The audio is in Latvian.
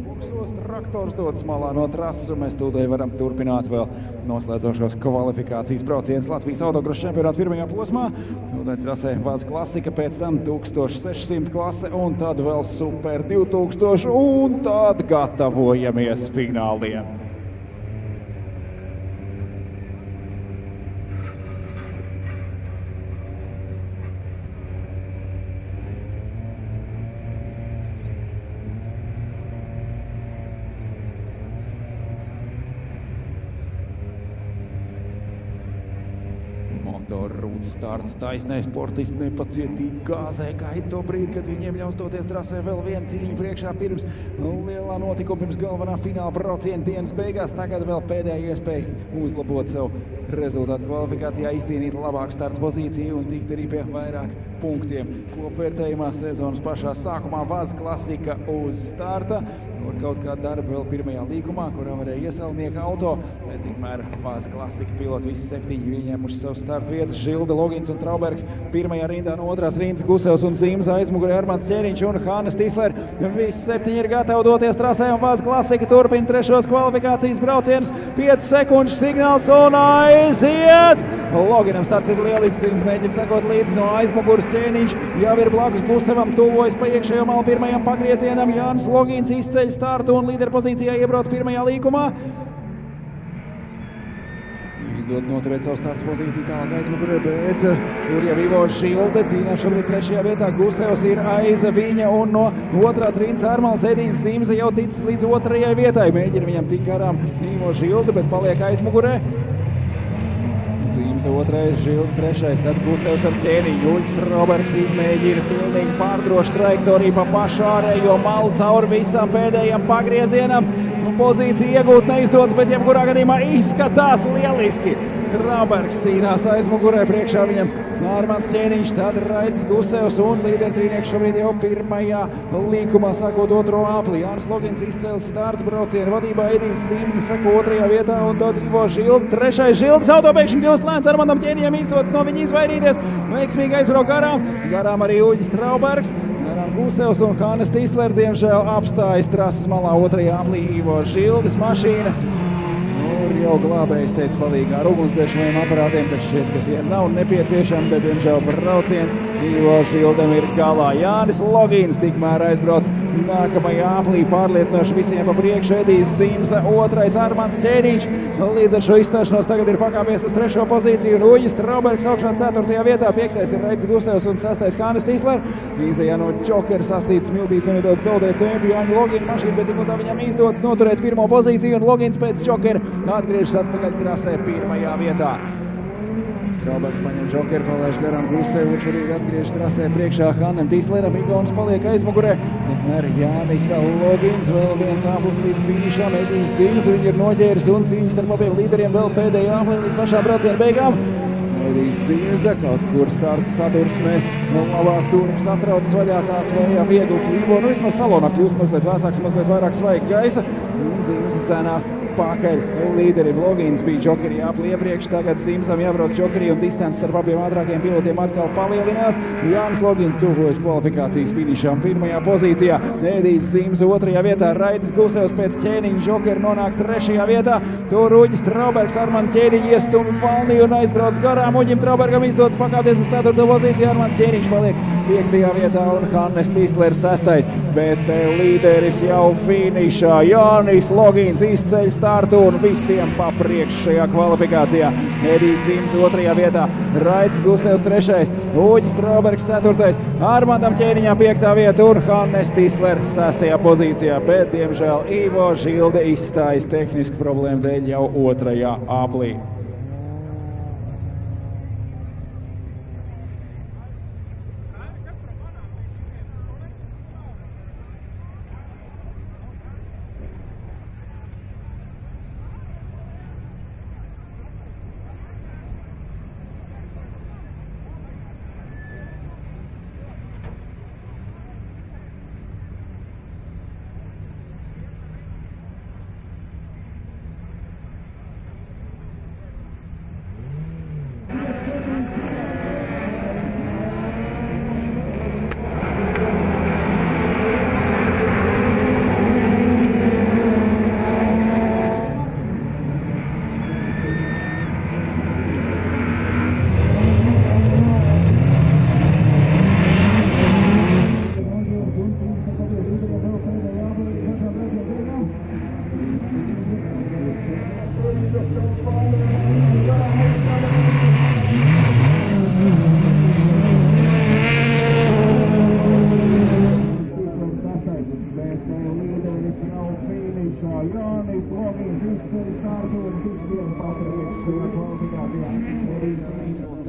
Buksos traktors dodas malā no trases, un mēs tūlīt varam turpināt vēl noslēdzošos kvalifikācijas braucienus Latvijas autokrosa čempionāta pirmajā posmā. Tūlīt trasē Vaz klasika, pēc tam 1600 klase, un tad vēl Super 2000, un tad gatavojamies fināliem. Motorrūts starts, taisnais sportisti nepacietīgi gāzē, gaida to brīdi, kad viņiem ļaus doties trasē vēl vienu cīņu priekšā pirms lielā notikuma, pirms galvenā fināla brauciena dienas beigās. Tagad vēl pēdējā iespēja uzlabot savu rezultātu kvalifikācijā, izcīnīt labāku starta pozīciju un tikt arī pie vairāk punktiem. Kopvērtējumā sezonas pašā sākumā Vaz klasika uz starta. Tur kaut kā darba vēl pirmajā līkumā, kurā varēja iesaulnieka auto, bet tikmēr Vaz klasika piloti visi 7 ieņēmuši savu startu vietas. Žilde, Logins un Traubergs pirmajā rindā, no otrās rindas Gusevs un Zīmes, aizmugurē Armands Ķēniņš un Hannes Tisler. Visi 7 ir gatavi doties trasē, un Vaz klasika turpina trešos kvalifikācijas braucienus. 5 sekundžu signāls un aiziet! Loginam starts ir lielisks, Zīmes mēģina sekot līdzi no aizmuguras. Ķēniņš jau ir blakus Gusevam, tuvojas pa iekšējo malu pirmajam pagriezienam. Jānis Logins izceļ startu un līderpozīcijā iebrauc pirmajā līkumā. Izdod noturēt savu startu pozīciju tālāk aizmugurē, bet tur jau Ivo Žilde cīnās šobrīd trešajā vietā. Gusevs ir aiz viņa, un no otrās rindas Armāls Edijs Zīmes jau ticis līdz otrajai vietai. Mēģina viņam tik garām Ivo Žilde, bet paliek aizmugurē. Zīmes otrais, Žilde trešais, tad Gusevs ar Ķēniņu. Uļģis Traubergs izmēģina pilnīgi pārdrošu trajektoriju pa pašu ārējo malu cauri visam pēdējam pagriezienam. Pozīcija iegūt neizdodas, bet jebkurā gadījumā izskatās lieliski. Traubergs cīnās aizmugurē, priekšā viņam Armands Ķēniņš, tad Raitis Gusevs un līdertrīnieks šobrīd jau pirmajā līkumā sākot otro apli. Jānis Logins izcēlis startu braucienu vadībā, Edijs Zīmes sako otrajā vietā, un tad Ivo Žilde trešais. Žildes auto pēkšņi kļūst lēns, Armandam Ķēniņam izdodas no viņa izvairīties. Veiksmīgi aizbrauc garām arī Uļģis Traubergs. Gusevs un Hannes Tisler diemžēl apstājas trases malā otrajā aplī. Ivo Žildes mašīna. Tur jau glābējs teica palīgā ar ugunsdzēšamajiem aparātiem, taču šķiet, ka tie nav nepieciešami, bet diemžēl brauciens Ivo Žildem ir galā. Jānis Logins tikmēr aizbrauc nākamajā aplī, pārliecinoši visiem pa priekšu. Edijs Zīmes, otrais Armands Ķēniņš. Līdz ar šo izstāšanos tagad ir pakāpies uz trešo pozīciju. Uļģis Traubergs augšā 4. vietā, 5. ir Raitis Gusevs un 6. Hannes Tisler. Izejā no Džokera saslīdis smiltīs un nedaudz zaudēt tempu Jāņa Logina mašīna, bet tā viņam izdodas noturēt pirmo pozīciju, un Logins pēc Džokera atgriežas atpakaļ trasē pirmajā vietā. Traubergs paņem Džokeru, palaiž garām Gusevu, viņš arī atgriežas trasē priekšā Hannem Tisleram. Igaunis paliek aizmugurē. Tikmēr Jānis Logins, vēl viens aplis līdz finišam. Edijs Zīmes viņu ir noģēris un cīņas starp abiem līderiem vēl pēdējā aplī līdz pašām brauciena beigām. Edijs Zīmes kaut kur starta sadursmēs no labās durvis atraudas vaļā, tās vēl viegli klībo. Vismaz salonā kļūst mazliet vēsāks, mazliet vairāk svaiga gaisa. Zīmes cenās pakaļ līderim. Logins bija Džokerī apli iepriekš, tagad Zīmesam jābrauc Džokerī, un distance starp abiem ātrākiem pilotiem atkal palielinās. Jānis Logins tuvojas kvalifikācijas finišām pirmajā pozīcijā. Edijs Zīmes otrajā vietā, Raitis Gusevs pēc Ķēniņa Džokera nonāk trešajā vietā. Tur Uļģis Traubergs Armandu Ķēniņu iestum valnī un aizbrauc garām. Uļģim Traubergam izdodas pakāpties uz 4. pozīciju. Armands Ķēniņš paliek 5. vietā un Hannes Tisler 6. Bet līderis jau finišā. Jānis Logins izceļ startu un visiem pa priekš šajā kvalifikācijā. Edijs Zīmes otrajā vietā, Raitis Gusevs 3. Uļģis Traubergs 4. Armandam Ķēniņam 5. vieta un Hannes Tisler 6. pozīcijā. Bet, diemžēl, Ivo Žilde izstājas tehnisku problēmu dēļ jau otrajā aplī. Jānis Logins, 1 startu un 5 patriekšu, ja kvalifikācijā.